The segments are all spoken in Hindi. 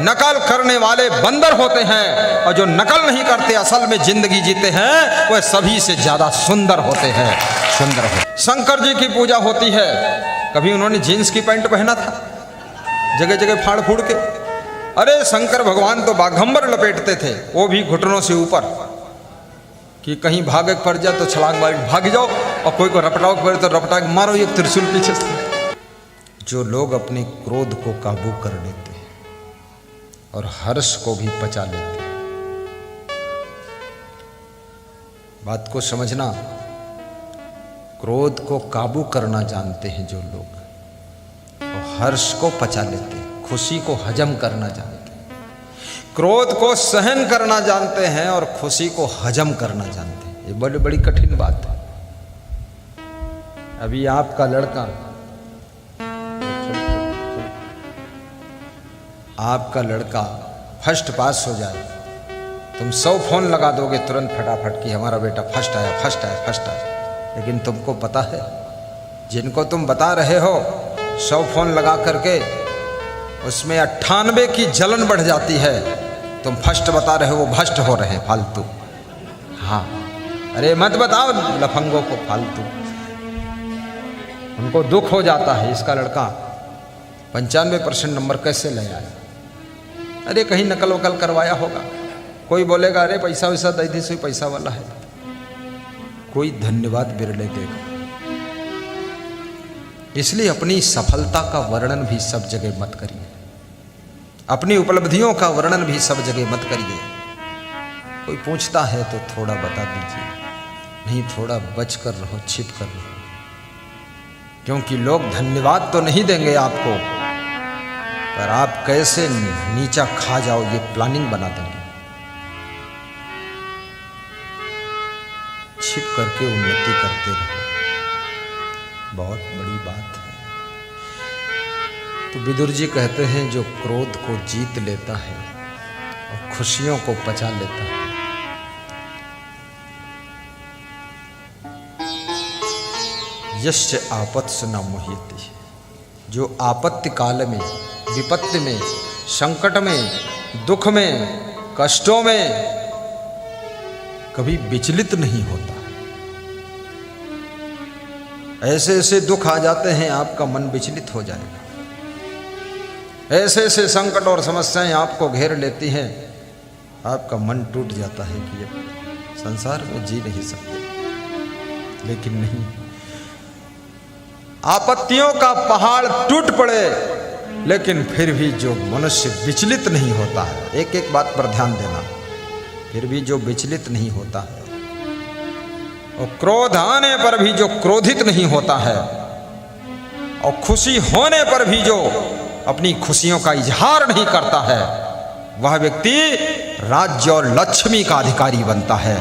नकल करने वाले बंदर होते हैं, और जो नकल नहीं करते असल में जिंदगी जीते हैं वह सभी से ज्यादा सुंदर होते हैं, सुंदर हो। शंकर जी की पूजा होती है, कभी उन्होंने जीन्स की पैंट पहना था जगह जगह फाड़ फूड़ के? अरे शंकर भगवान तो बाघंबर लपेटते थे, वो भी घुटनों से ऊपर, कि कहीं भागे पड़ जाए तो छलांग मार भाग जाओ, और कोई को रपटाओ पड़े तो रपटा मारो एक त्रिशूल पीछे से। जो लोग अपने क्रोध को काबू कर लेते हैं और हर्ष को भी पचा लेते हैं, बात को समझना, क्रोध को काबू करना जानते हैं जो लोग, और हर्ष को पचा लेते हैं, खुशी को हजम करना जानते हैं, क्रोध को सहन करना जानते हैं और खुशी को हजम करना जानते हैं। ये बड़ी बड़ी कठिन बात है। अभी आपका लड़का, आपका लड़का फर्स्ट पास हो जाए, तुम 100 फोन लगा दोगे तुरंत फटाफट कि हमारा बेटा फर्स्ट आया, फर्स्ट आया, फर्स्ट आया, लेकिन तुमको पता है जिनको तुम बता रहे हो 100 फोन लगा करके उसमें 98 की जलन बढ़ जाती है। तुम फर्स्ट बता रहे हो, वो भ्रष्ट हो रहे हैं, फालतू। हाँ, अरे मत बताओ लफंगों को फालतू, उनको दुख हो जाता है इसका लड़का 95% नंबर कैसे ले आया। अरे कहीं नकल वकल करवाया होगा, कोई बोलेगा अरे पैसा वैसा दे दी, सोई पैसा वाला है, कोई धन्यवाद बिरले देगा। इसलिए अपनी सफलता का वर्णन भी सब जगह मत करिए, अपनी उपलब्धियों का वर्णन भी सब जगह मत करिए। कोई पूछता है तो थोड़ा बता दीजिए, नहीं थोड़ा बच कर रहो, छिप कर रहो, क्योंकि लोग धन्यवाद तो नहीं देंगे आपको, पर आप कैसे नीचा खा जाओ ये प्लानिंग बना देंगे। छिप करके उन्नति करते रहो, बहुत बड़ी बात है। तो विदुर जी कहते हैं जो क्रोध को जीत लेता है और खुशियों को पचा लेता है, यश्च आपत्सु न मुह्यति, जो आपत्ति काल में, विपत्ति में, संकट में, दुख में, कष्टों में कभी विचलित नहीं होता। ऐसे ऐसे दुख आ जाते हैं आपका मन विचलित हो जाएगा, ऐसे ऐसे संकट और समस्याएं आपको घेर लेती हैं, आपका मन टूट जाता है कि अब संसार में जी नहीं सकते। लेकिन नहीं, आपत्तियों का पहाड़ टूट पड़े लेकिन फिर भी जो मनुष्य विचलित नहीं होता है, एक एक बात पर ध्यान देना, फिर भी जो विचलित नहीं होता है, और क्रोध आने पर भी जो क्रोधित नहीं होता है, और खुशी होने पर भी जो अपनी खुशियों का इजहार नहीं करता है, वह व्यक्ति राज्य और लक्ष्मी का अधिकारी बनता है,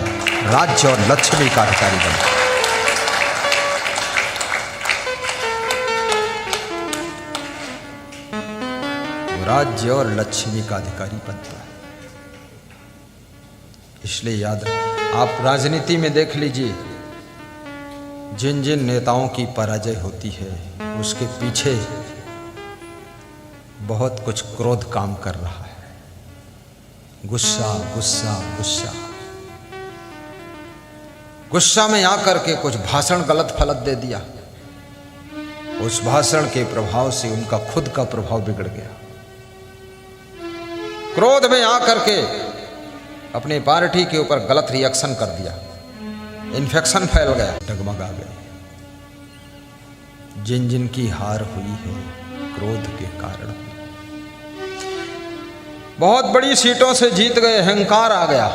राज्य और लक्ष्मी का अधिकारी बनता है। राज्य और लक्ष्मी का अधिकारी बनता है। इसलिए याद रखें, आप राजनीति में देख लीजिए, जिन जिन नेताओं की पराजय होती है उसके पीछे बहुत कुछ क्रोध काम कर रहा है। गुस्सा गुस्सा गुस्सा, गुस्सा में आकर के कुछ भाषण गलत फलत दे दिया, उस भाषण के प्रभाव से उनका खुद का प्रभाव बिगड़ गया। क्रोध में आकर के अपनी पार्टी के ऊपर गलत रिएक्शन कर दिया, इन्फेक्शन फैल गया, डगमगा गए। जिन जिन की हार हुई है क्रोध के कारण, बहुत बड़ी सीटों से जीत गए, अहंकार आ गया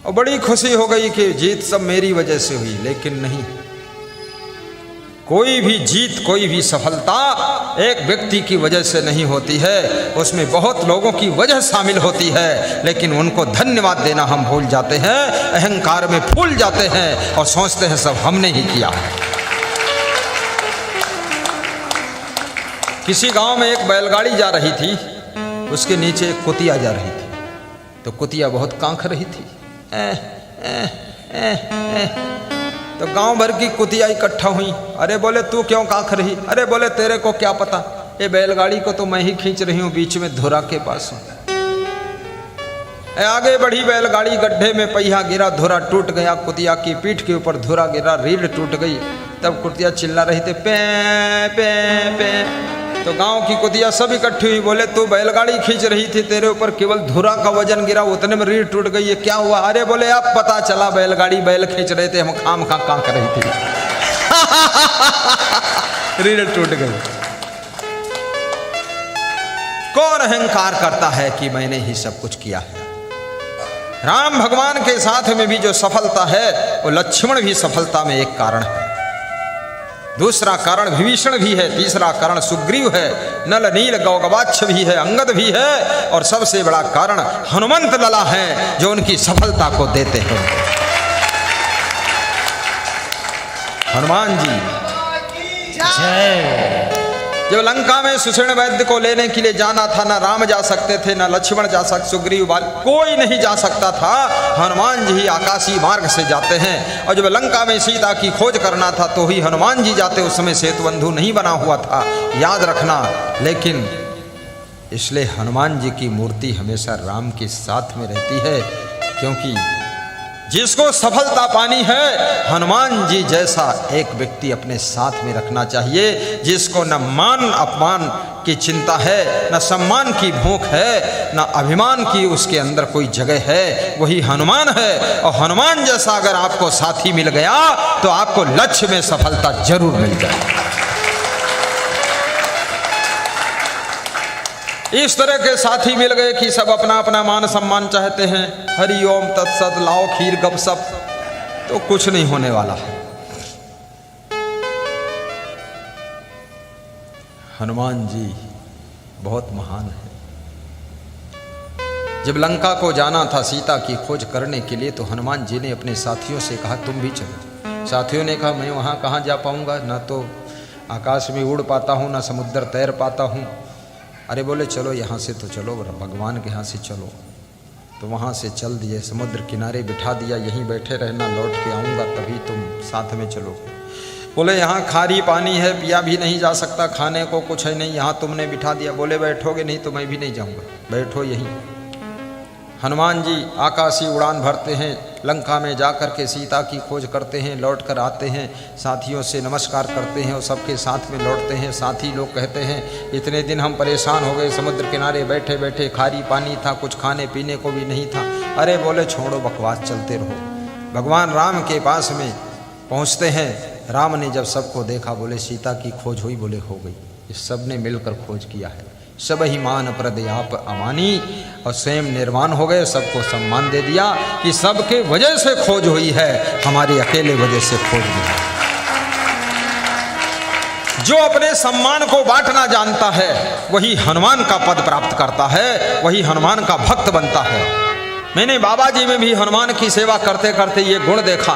और बड़ी खुशी हो गई कि जीत सब मेरी वजह से हुई। लेकिन नहीं, कोई भी जीत, कोई भी सफलता एक व्यक्ति की वजह से नहीं होती है, उसमें बहुत लोगों की वजह शामिल होती है, लेकिन उनको धन्यवाद देना हम भूल जाते हैं, अहंकार में फूल जाते हैं और सोचते हैं सब हमने ही किया है। किसी गांव में एक बैलगाड़ी जा रही थी, उसके नीचे एक कुतिया जा रही थी, तो कुतिया बहुत कांख रही थी। तो गांव भर की कुतिया इकट्ठा हुई। अरे बोले तू क्यों कांख रही? अरे बोले तेरे को क्या पता, ये बैलगाड़ी को तो मैं ही खींच रही हूं, बीच में धुरा के पास हूं। आगे बढ़ी बैलगाड़ी, गड्ढे में पहिया गिरा, धुरा टूट गया, कुतिया की पीठ के ऊपर धुरा गिरा, रीढ़ टूट गई। तब कुतिया चिल्ला रही थे पे पे पे। तो गांव की कुतिया सब इकट्ठी हुई, बोले तू बैलगाड़ी खींच रही थी, तेरे ऊपर केवल धुरा का वजन गिरा, उतने में रीढ़ टूट गई, ये क्या हुआ? अरे बोले अब पता चला बैलगाड़ी बैल खींच रहे थे, हम खाम खा कांक रही थी। रीढ़ टूट गई। कौन अहंकार करता है कि मैंने ही सब कुछ किया है? राम भगवान के साथ में भी जो सफलता है वो लक्ष्मण भी सफलता में एक कारण है, दूसरा कारण विभीषण भी है, तीसरा कारण सुग्रीव है, नल नील गौगवाक्ष भी है, अंगद भी है, और सबसे बड़ा कारण हनुमंत लला है जो उनकी सफलता को देते हैं। हनुमान जी जय। जब लंका में सुषेण वैद्य को लेने के लिए जाना था, ना राम जा सकते थे, ना लक्ष्मण जा सकते, सुग्रीव कोई नहीं जा सकता था। हनुमान जी ही आकाशीय मार्ग से जाते हैं। और जब लंका में सीता की खोज करना था तो ही हनुमान जी जाते, उस समय सेतुबंधु नहीं बना हुआ था, याद रखना। लेकिन इसलिए हनुमान जी की मूर्ति हमेशा राम के साथ में रहती है, क्योंकि जिसको सफलता पानी है हनुमान जी जैसा एक व्यक्ति अपने साथ में रखना चाहिए, जिसको न मान अपमान की चिंता है, न सम्मान की भूख है, न अभिमान की उसके अंदर कोई जगह है, वही हनुमान है। और हनुमान जैसा अगर आपको साथी मिल गया तो आपको लक्ष्य में सफलता जरूर मिल जाए। इस तरह के साथी मिल गए कि सब अपना अपना मान सम्मान चाहते हैं, हरि ओम तत्सत, लाओ खीर गपसप, तो कुछ नहीं होने वाला है। हनुमान जी बहुत महान है। जब लंका को जाना था सीता की खोज करने के लिए, तो हनुमान जी ने अपने साथियों से कहा तुम भी चलो। साथियों ने कहा मैं वहाँ कहाँ जा पाऊँगा, ना तो आकाश में उड़ पाता हूँ, ना समुद्र तैर पाता हूँ। अरे बोले चलो यहाँ से तो चलो, भगवान के यहाँ से चलो। तो वहाँ से चल दिए, समुद्र किनारे बिठा दिया, यहीं बैठे रहना, लौट के आऊँगा तभी तुम साथ में चलोगे। बोले यहाँ खारी पानी है, पिया भी नहीं जा सकता, खाने को कुछ है नहीं, यहाँ तुमने बिठा दिया। बोले बैठोगे नहीं तो मैं भी नहीं जाऊँगा, बैठो यहीं। हनुमान जी आकाशीय उड़ान भरते हैं, लंका में जाकर के सीता की खोज करते हैं, लौट कर आते हैं, साथियों से नमस्कार करते हैं और सबके साथ में लौटते हैं। साथी लोग कहते हैं इतने दिन हम परेशान हो गए, समुद्र किनारे बैठे बैठे, खारी पानी था, कुछ खाने पीने को भी नहीं था। अरे बोले छोड़ो बकवास, चलते रहो। भगवान राम के पास में पहुँचते हैं। राम ने जब सबको देखा, बोले सीता की खोज हुई? बोले हो गई। इस सब ने मिलकर खोज किया है, सब ही मान प्रदयाप अमानी, और स्वयं निर्वाण हो गए, सबको सम्मान दे दिया कि सबके वजह से खोज हुई है, हमारी अकेले वजह से खोज नहीं। जो अपने सम्मान को बांटना जानता है वही हनुमान का पद प्राप्त करता है, वही हनुमान का भक्त बनता है। मैंने बाबा जी में भी हनुमान की सेवा करते करते ये गुण देखा।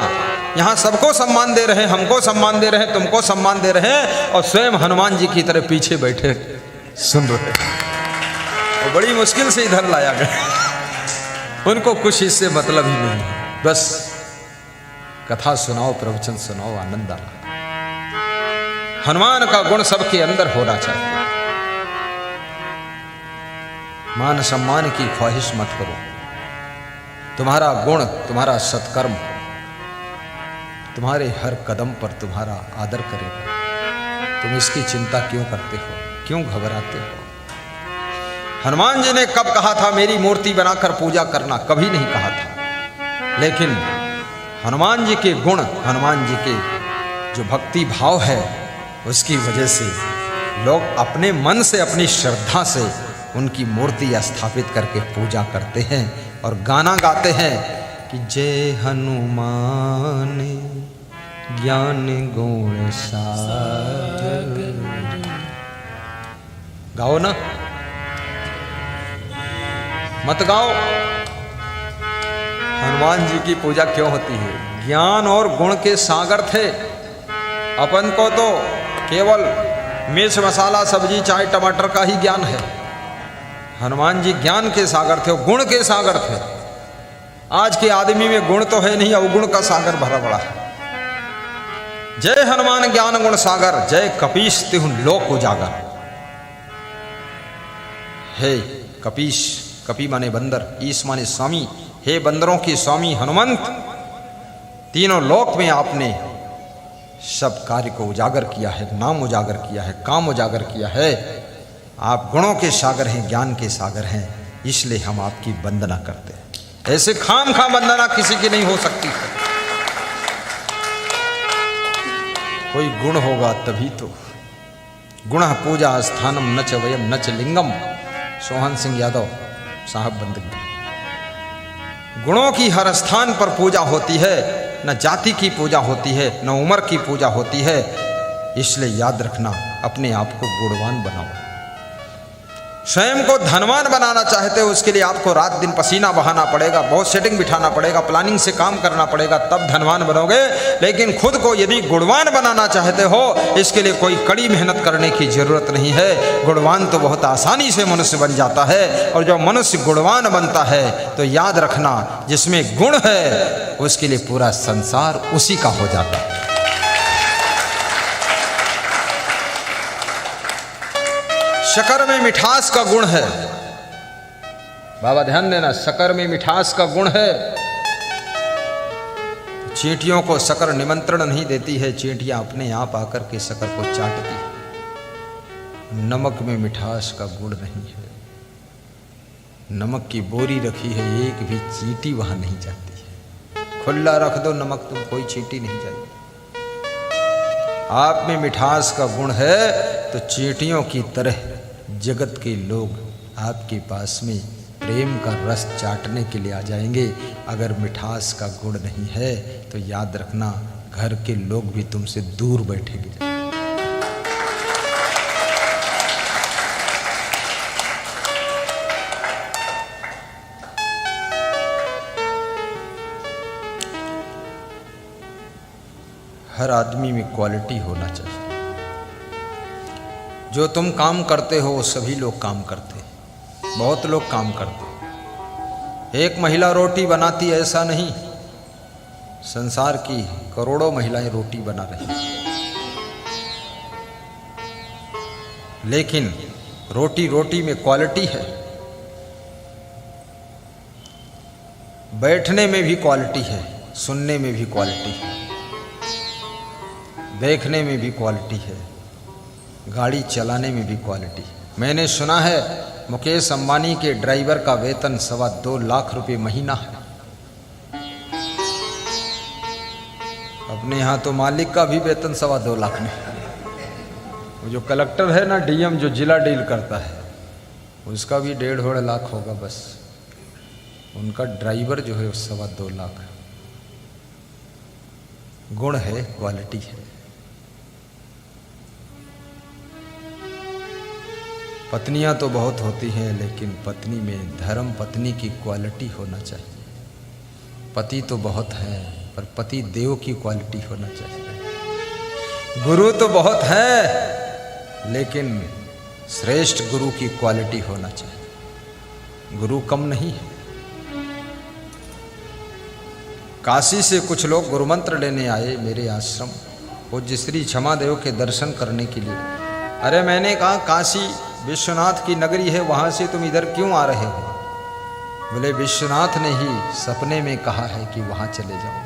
यहाँ सबको सम्मान दे रहे हैं, हमको सम्मान दे रहे हैं, तुमको सम्मान दे रहे हैं, और स्वयं हनुमान जी की तरह पीछे बैठे सुन रहे। और बड़ी मुश्किल से इधर लाया गया। उनको कुछ इससे मतलब ही नहीं, बस कथा सुनाओ, प्रवचन सुनाओ, आनंद आ रहा। हनुमान का गुण सबके अंदर होना चाहिए। मान सम्मान की ख्वाहिश मत करो, तुम्हारा गुण, तुम्हारा सत्कर्म तुम्हारे हर कदम पर तुम्हारा आदर करेगा। तुम इसकी चिंता क्यों करते हो, क्यों घबराते हो? हनुमान जी ने कब कहा था मेरी मूर्ति बनाकर पूजा करना? कभी नहीं कहा था। लेकिन हनुमान जी के गुण, हनुमान जी के जो भक्ति भाव है, उसकी वजह से लोग अपने मन से, अपनी श्रद्धा से उनकी मूर्ति स्थापित करके पूजा करते हैं और गाना गाते हैं कि जय हनुमान ज्ञान गुण सागर। गाओ ना, मत गाओ। हनुमान जी की पूजा क्यों होती है? ज्ञान और गुण के सागर थे। अपन को तो केवल मिर्च मसाला सब्जी चाय टमाटर का ही ज्ञान है। हनुमान जी ज्ञान के सागर थे, गुण के सागर थे। आज के आदमी में गुण तो है नहीं, अवगुण का सागर भरा पड़ा है। जय हनुमान ज्ञान गुण सागर, जय कपीस तिहुँ लोक उजागर। हे कपीश, कपी माने बंदर, ईश माने स्वामी, हे बंदरों के स्वामी हनुमंत, तीनों लोक में आपने सब कार्य को उजागर किया है, नाम उजागर किया है, काम उजागर किया है। आप गुणों के सागर हैं, ज्ञान के सागर हैं, इसलिए हम आपकी वंदना करते हैं। ऐसे खाम खा वंदना किसी की नहीं हो सकती है। कोई गुण होगा तभी तो। गुण पूजा स्थानम नच वयम नच लिंगम, सोहन सिंह यादव साहब बंदगी। गुणों की हर स्थान पर पूजा होती है, न जाति की पूजा होती है, न उम्र की पूजा होती है। इसलिए याद रखना, अपने आप को गुणवान बनाओ। स्वयं को धनवान बनाना चाहते हो, उसके लिए आपको रात दिन पसीना बहाना पड़ेगा, बहुत सेटिंग बिठाना पड़ेगा, प्लानिंग से काम करना पड़ेगा, तब धनवान बनोगे। लेकिन खुद को यदि गुणवान बनाना चाहते हो, इसके लिए कोई कड़ी मेहनत करने की जरूरत नहीं है। गुणवान तो बहुत आसानी से मनुष्य बन जाता है। और जब मनुष्य गुणवान बनता है तो याद रखना, जिसमें गुण है उसके लिए पूरा संसार उसी का हो जाता है। शक्कर में मिठास का गुण है, बाबा ध्यान देना, शक्कर में मिठास का गुण है। चींटियों को शक्कर निमंत्रण नहीं देती है, चींटियां अपने आप आकर के शक्कर को चाटती है। नमक में मिठास का गुण नहीं है। नमक की बोरी रखी है, एक भी चींटी वहां नहीं जाती है। खुला रख दो नमक, तुम कोई चींटी नहीं जाएगी। आप में मिठास का गुण है तो चींटियों की तरह जगत के लोग आपके पास में प्रेम का रस चाटने के लिए आ जाएंगे। अगर मिठास का गुण नहीं है तो याद रखना, घर के लोग भी तुमसे दूर बैठेंगे। हर आदमी में क्वालिटी होना चाहिए। जो तुम काम करते हो सभी लोग काम करते हैं, बहुत लोग काम करते हैं। एक महिला रोटी बनाती ऐसा नहीं, संसार की करोड़ों महिलाएं रोटी बना रही हैं। लेकिन रोटी रोटी में क्वालिटी है। बैठने में भी क्वालिटी है, सुनने में भी क्वालिटी है, देखने में भी क्वालिटी है, गाड़ी चलाने में भी क्वालिटी। मैंने सुना है मुकेश अंबानी के ड्राइवर का वेतन 2.25 लाख रुपए महीना है। अपने यहाँ तो मालिक का भी वेतन 2.25 लाख नहीं। वो जो कलेक्टर है ना, डीएम जो जिला डील करता है, उसका भी 1.5 लाख होगा बस। उनका ड्राइवर जो है 2.25 लाख। गुण है, क्वालिटी है। पत्नियां तो बहुत होती हैं, लेकिन पत्नी में धर्म पत्नी की क्वालिटी होना चाहिए। पति तो बहुत है, पर पति देव की क्वालिटी होना चाहिए। गुरु तो बहुत है, लेकिन श्रेष्ठ गुरु की क्वालिटी होना चाहिए। गुरु कम नहीं है। काशी से कुछ लोग गुरु मंत्र लेने आए मेरे आश्रम, पूज्य श्री क्षमा देव के दर्शन करने के लिए। अरे मैंने कहा, काशी विश्वनाथ की नगरी है, वहाँ से तुम इधर क्यों आ रहे हो? बोले विश्वनाथ ने ही सपने में कहा है कि वहाँ चले जाओ,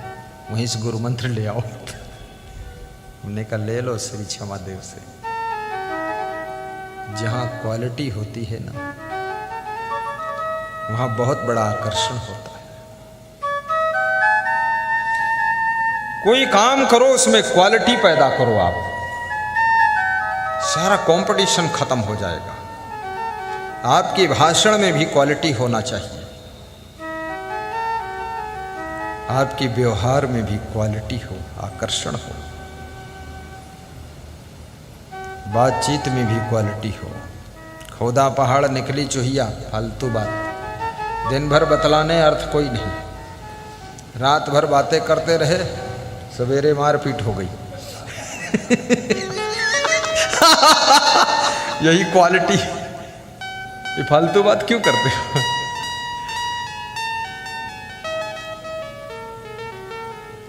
वहीं से गुरु मंत्र ले आओ। हमने कहा ले लो श्री क्षमा देव से। जहाँ क्वालिटी होती है ना, वहाँ बहुत बड़ा आकर्षण होता है। कोई काम करो, उसमें क्वालिटी पैदा करो, आप सारा कंपटीशन खत्म हो जाएगा। आपके भाषण में भी क्वालिटी होना चाहिए, आपके व्यवहार में भी क्वालिटी हो, आकर्षण हो, बातचीत में भी क्वालिटी हो। खोदा पहाड़ निकली चूहिया, फालतू बात। दिन भर बतलाने अर्थ कोई नहीं, रात भर बातें करते रहे, सवेरे मारपीट हो गई। यही क्वालिटी। ये फालतू बात क्यों करते हो?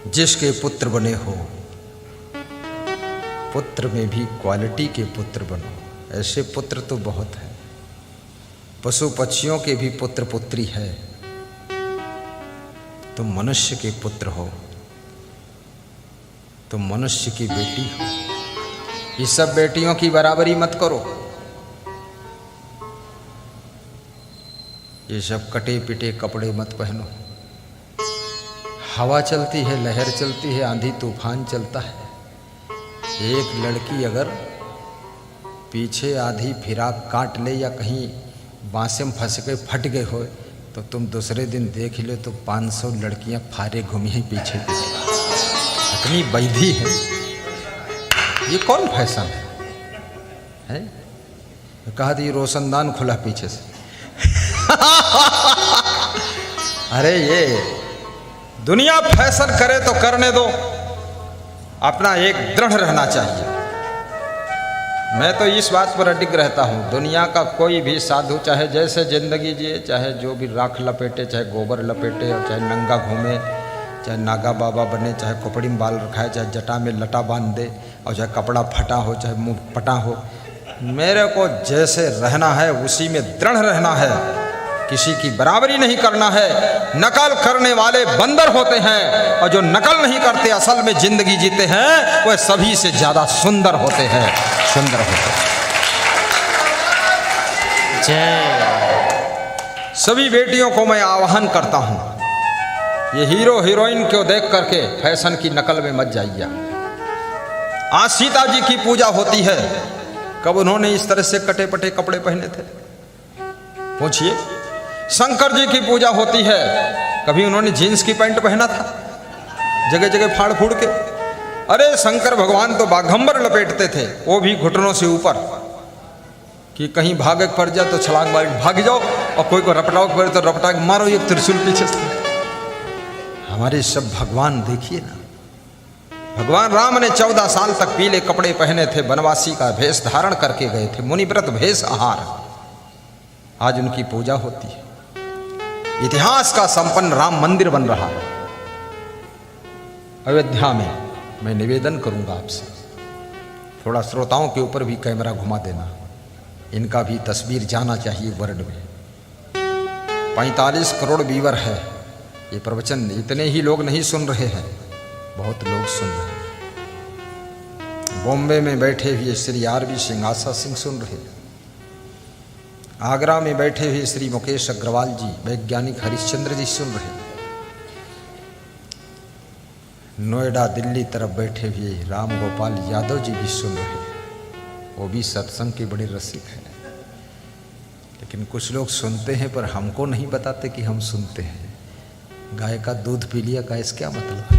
जिसके पुत्र बने हो, पुत्र में भी क्वालिटी के पुत्र बनो। ऐसे पुत्र तो बहुत हैं। पशु पक्षियों के भी पुत्र पुत्री है, तुम मनुष्य के पुत्र हो, तुम मनुष्य की बेटी हो। ये सब बेटियों की बराबरी मत करो। ये सब कटे पिटे कपड़े मत पहनो। हवा चलती है, लहर चलती है, आंधी तूफान चलता है। एक लड़की अगर पीछे आधी फिराक काट ले या कहीं बांसे में फंस के फट गए हो तो तुम दूसरे दिन देख लो तो 500 लड़कियां फारे घूमी हैं पीछे पीछे। इतनी बैधी है। ये कौन फैशन है? कहा थी रोशनदान खुला पीछे से। अरे ये दुनिया फैशन करे तो करने दो, अपना एक दृढ़ रहना चाहिए। मैं तो इस बात पर अडिग रहता हूँ, दुनिया का कोई भी साधु चाहे जैसे जिंदगी जिए, चाहे जो भी राख लपेटे, चाहे गोबर लपेटे, और चाहे नंगा घूमे, चाहे नागा बाबा बने, चाहे खोपड़ी में बाल रखाए, चाहे जटा में लटा बांध दे, और चाहे कपड़ा फटा हो, चाहे मुंह पटा हो, मेरे को जैसे रहना है उसी में दृढ़ रहना है। किसी की बराबरी नहीं करना है। नकल करने वाले बंदर होते हैं और जो नकल नहीं करते असल में जिंदगी जीते हैं वह सभी से ज्यादा सुंदर होते हैं, सुंदर होते हैं। जय। सभी बेटियों को मैं आह्वान करता हूं, ये हीरो हीरोइन को देख करके फैशन की नकल में मत जाइए। आज सीता जी की पूजा होती है, कब उन्होंने इस तरह से कटे पटे कपड़े पहने थे? पूछिए। शंकर जी की पूजा होती है, कभी उन्होंने जीन्स की पैंट पहना था जगह जगह फाड़ फूड़ के? अरे शंकर भगवान तो बाघंबर लपेटते थे, वो भी घुटनों से ऊपर, कि कहीं भाग पड़ जाए तो छलांग मार भाग जाओ, और कोई को रपटाओ पड़े तो रपटा के मारो एक त्रिशूल पीछे से। हमारे सब भगवान देखिए ना, भगवान राम ने 14 साल तक पीले कपड़े पहने थे, वनवासी का भेष धारण करके गए थे, मुनिव्रत भेष आहार। आज उनकी पूजा होती है। इतिहास का संपन्न राम मंदिर बन रहा है अयोध्या में। मैं निवेदन करूंगा आपसे, थोड़ा श्रोताओं के ऊपर भी कैमरा घुमा देना, इनका भी तस्वीर जाना चाहिए वर्ल्ड में। 45 करोड़ व्यूअर है ये प्रवचन, इतने ही लोग नहीं सुन रहे हैं, बहुत लोग सुन रहे हैं। बॉम्बे में बैठे हुए श्री आरबी सिंह आशा सिंह सुन रहे हैं, आगरा में बैठे हुए श्री मुकेश अग्रवाल जी, वैज्ञानिक हरिश्चंद्र जी सुन रहे हैं, नोएडा दिल्ली तरफ बैठे हुए राम गोपाल यादव जी भी सुन रहे हैं, वो भी सत्संग के बड़े रसिक हैं। लेकिन कुछ लोग सुनते हैं पर हमको नहीं बताते कि हम सुनते हैं। गाय का दूध पी लिया, गाय से क्या मतलब है?